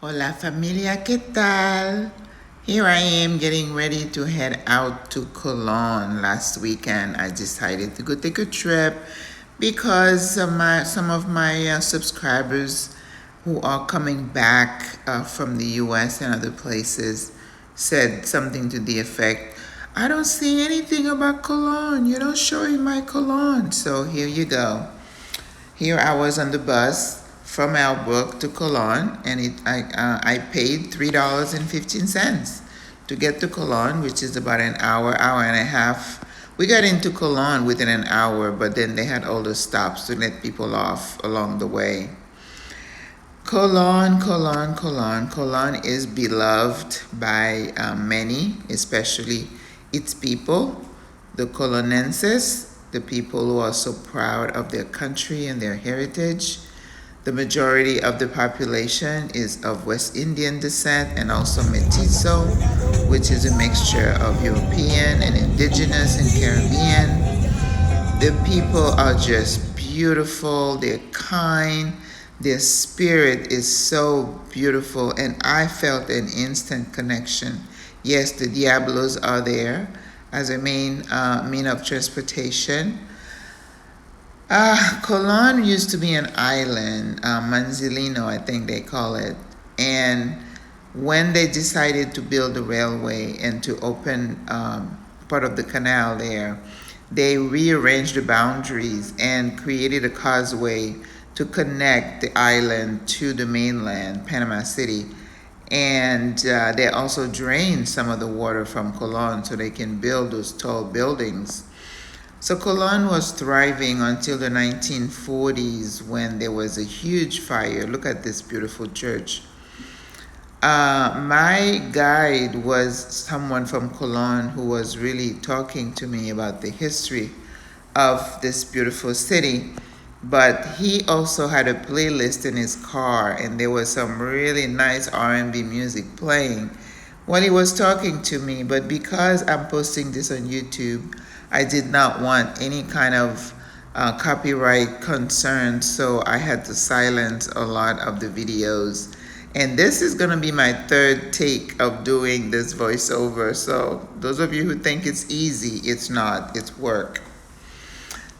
Hola familia, ¿qué tal? Here I am getting ready to head out to Cologne. Last weekend I decided to go take a trip because some of my subscribers who are coming back from the US and other places said something to the effect, I don't see anything about Cologne. You don't show in my Cologne. So here you go. Here I was on the bus from Albrook to Cologne, and I paid $3.15 to get to Cologne, which is about an hour, hour and a half. We got into Cologne within an hour, but then they had all the stops to let people off along the way. Cologne, Cologne, Cologne. Cologne is beloved by many, especially its people, the Colonenses, the people who are so proud of their country and their heritage. The majority of the population is of West Indian descent and also Mestizo, which is a mixture of European and indigenous and Caribbean. The people are just beautiful, they're kind, their spirit is so beautiful, and I felt an instant connection. Yes, the Diablos are there as a main mean of transportation. Cologne used to be an island, Manzilino, I think they call it. And when they decided to build the railway and to open part of the canal there, they rearranged the boundaries and created a causeway to connect the island to the mainland, Panama City. And they also drained some of the water from Cologne so they can build those tall buildings. So Cologne was thriving until the 1940s when there was a huge fire. Look at this beautiful church. My guide was someone from Cologne who was really talking to me about the history of this beautiful city. But he also had a playlist in his car, and there was some really nice R&B music playing while he was talking to me. But because I'm posting this on YouTube, I did not want any kind of copyright concerns, so I had to silence a lot of the videos. And this is going to be my third take of doing this voiceover. So those of you who think it's easy, it's not. It's work.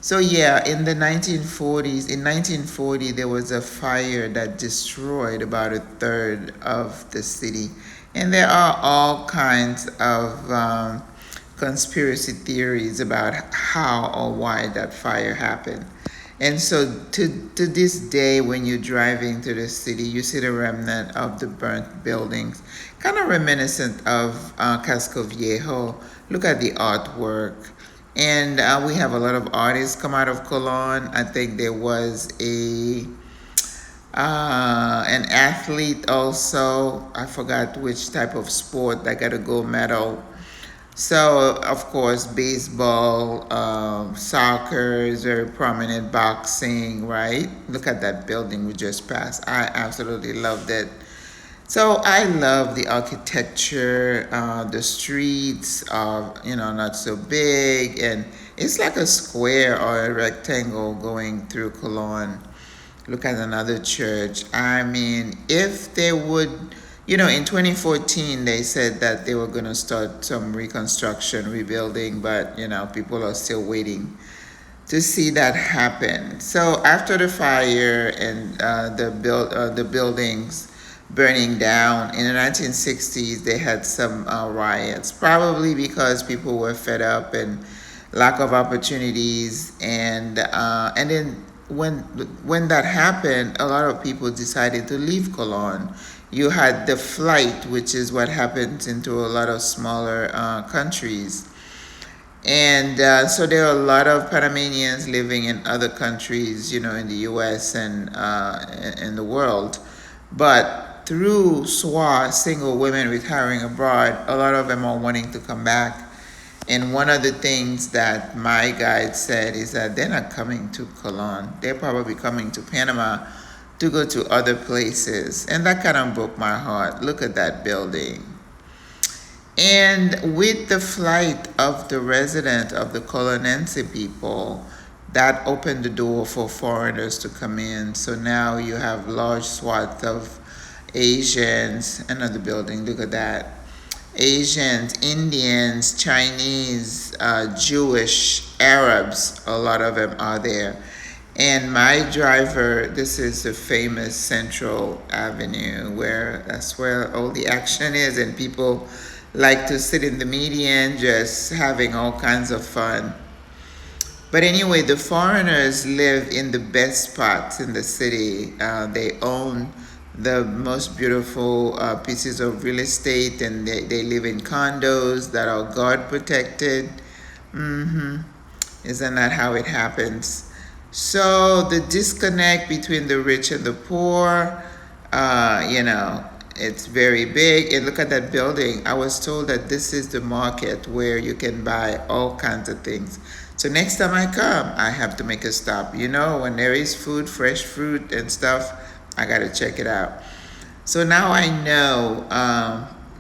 So yeah, in the 1940s, in 1940, there was a fire that destroyed about a third of the city. And there are all kinds of conspiracy theories about how or why that fire happened. And so to this day, when you're driving through the city, you see the remnant of the burnt buildings, kind of reminiscent of Casco Viejo. Look at the artwork. And we have a lot of artists come out of Cologne. I think there was an athlete also. I forgot which type of sport that got a gold medal. So, of course, baseball, soccer is very prominent, boxing, right? Look at that building we just passed. I absolutely loved it. So I love the architecture. The streets are, not so big, and it's like a square or a rectangle going through Cologne. Look at another church. I mean, if they would, in 2014, they said that they were going to start some reconstruction, rebuilding, but, people are still waiting to see that happen. So after the fire and the buildings burning down in the 1960s, they had some riots, probably because people were fed up and lack of opportunities, and then when that happened, a lot of people decided to leave Cologne. You had the flight, which is what happens into a lot of smaller countries. And so there are a lot of Panamanians living in other countries, in the US and in the world. But through SWRA, Single Women Retiring Abroad, a lot of them are wanting to come back. And one of the things that my guide said is that they're not coming to Cologne. They're probably coming to Panama to go to other places. And that kind of broke my heart. Look at that building. And with the flight of the resident of the Colonense people, that opened the door for foreigners to come in. So now you have large swaths of Asians, another building, look at that. Asians, Indians, Chinese, Jewish, Arabs, a lot of them are there. And my driver, this is the famous Central Avenue, where that's where all the action is, and people like to sit in the median just having all kinds of fun. But anyway, the foreigners live in the best spots in the city. They own the most beautiful pieces of real estate, and they live in condos that are guard protected. hmm Isn't that how it happens? So the disconnect between the rich and the poor, it's very big. And look at that building. I was told that this is the market where you can buy all kinds of things. So next time I come, I have to make a stop. When there is food, fresh fruit and stuff, I got to check it out. So now I know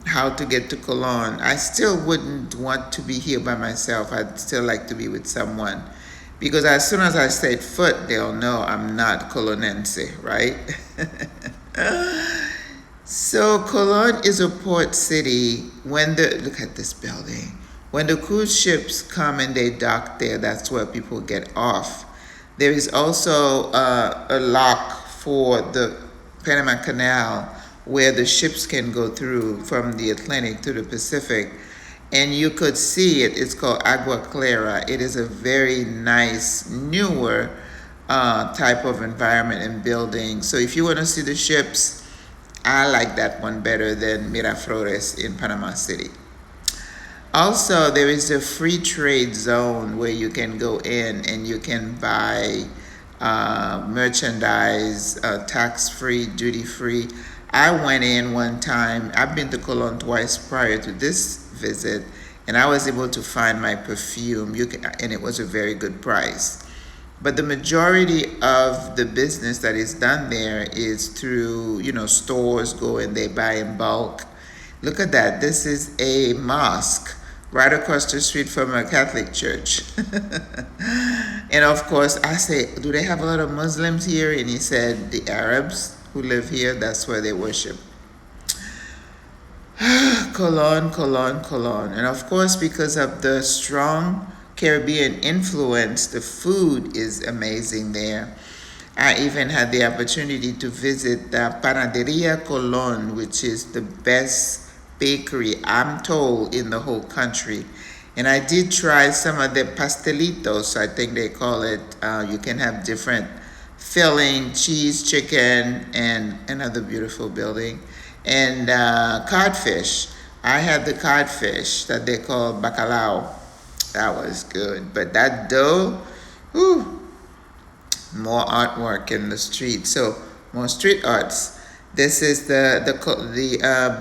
how to get to Cologne. I still wouldn't want to be here by myself. I'd still like to be with someone. Because as soon as I set foot, they'll know I'm not Colonense, right? So Cologne is a port city. Look at this building. When the cruise ships come and they dock there, that's where people get off. There is also a lock for the Panama Canal where the ships can go through from the Atlantic to the Pacific. And you could see it. It's called Abroad-SWRA. It is a very nice, newer type of environment and building. So if you want to see the ships, I like that one better than Miraflores in Panama City. Also, there is a free trade zone where you can go in and you can buy merchandise, tax-free, duty-free. I went in one time. I've been to Cologne twice prior to this visit, and I was able to find my perfume, and it was a very good price. But the majority of the business that is done there is through, stores go and they buy in bulk. Look at that. This is a mosque right across the street from a Catholic church. And of course, I say, do they have a lot of Muslims here? And he said, the Arabs who live here, that's where they worship. Cologne, Cologne, Cologne. And of course, because of the strong Caribbean influence, the food is amazing there. I even had the opportunity to visit the Panaderia Colón, which is the best bakery, I'm told, in the whole country. And I did try some of the pastelitos, I think they call it. You can have different filling, cheese, chicken, and another beautiful building. And codfish. I had the codfish that they call bacalao. That was good. But that dough, whew, more artwork in the street. So more street arts. This is the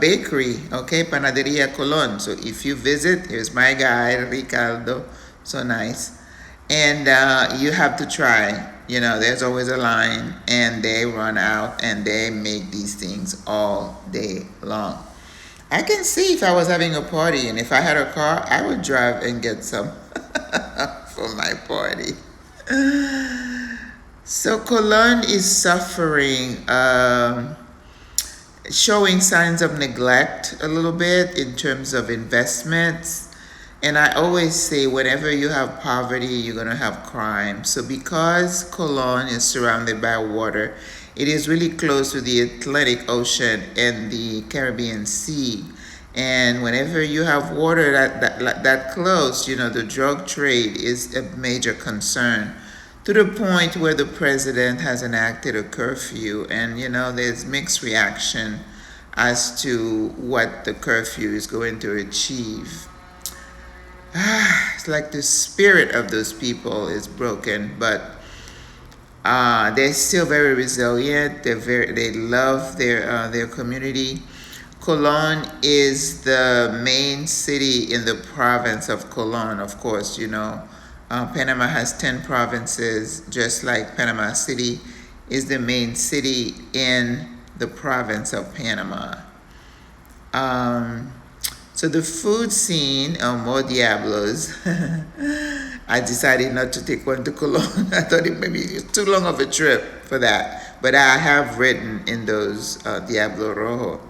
bakery, okay, Panaderia Colón. So if you visit, here's my guy, Ricardo. So nice. And you have to try. There's always a line, and they run out, and they make these things all day long. I can see if I was having a party, and if I had a car, I would drive and get some for my party. So Cologne is suffering, showing signs of neglect a little bit in terms of investments. And I always say, whenever you have poverty, you're going to have crime. So because Cologne is surrounded by water, it is really close to the Atlantic Ocean and the Caribbean Sea. And whenever you have water that close, the drug trade is a major concern, to the point where the president has enacted a curfew. And, there's mixed reaction as to what the curfew is going to achieve. It's like the spirit of those people is broken, but they're still very resilient. They love their community. Cologne is the main city in the province of Cologne. Of course, Panama has 10 provinces, just like Panama City is the main city in the province of Panama. So the food scene, more Diablos. I decided not to take one to Cologne. I thought it maybe was too long of a trip for that. But I have written in those Diablo Rojo,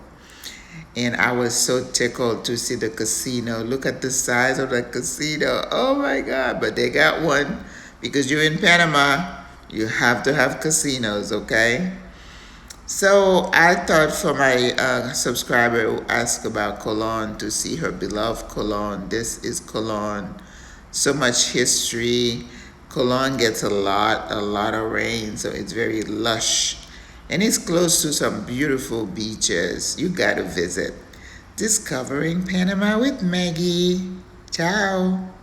and I was so tickled to see the casino. Look at the size of the casino. Oh my God! But they got one because you're in Panama. You have to have casinos, okay? So I thought for my subscriber who asked about Cologne to see her beloved Cologne. This is Cologne. So much history. Cologne gets a lot of rain, so it's very lush. And it's close to some beautiful beaches. You gotta visit. Discovering Panama with Maggie. Ciao.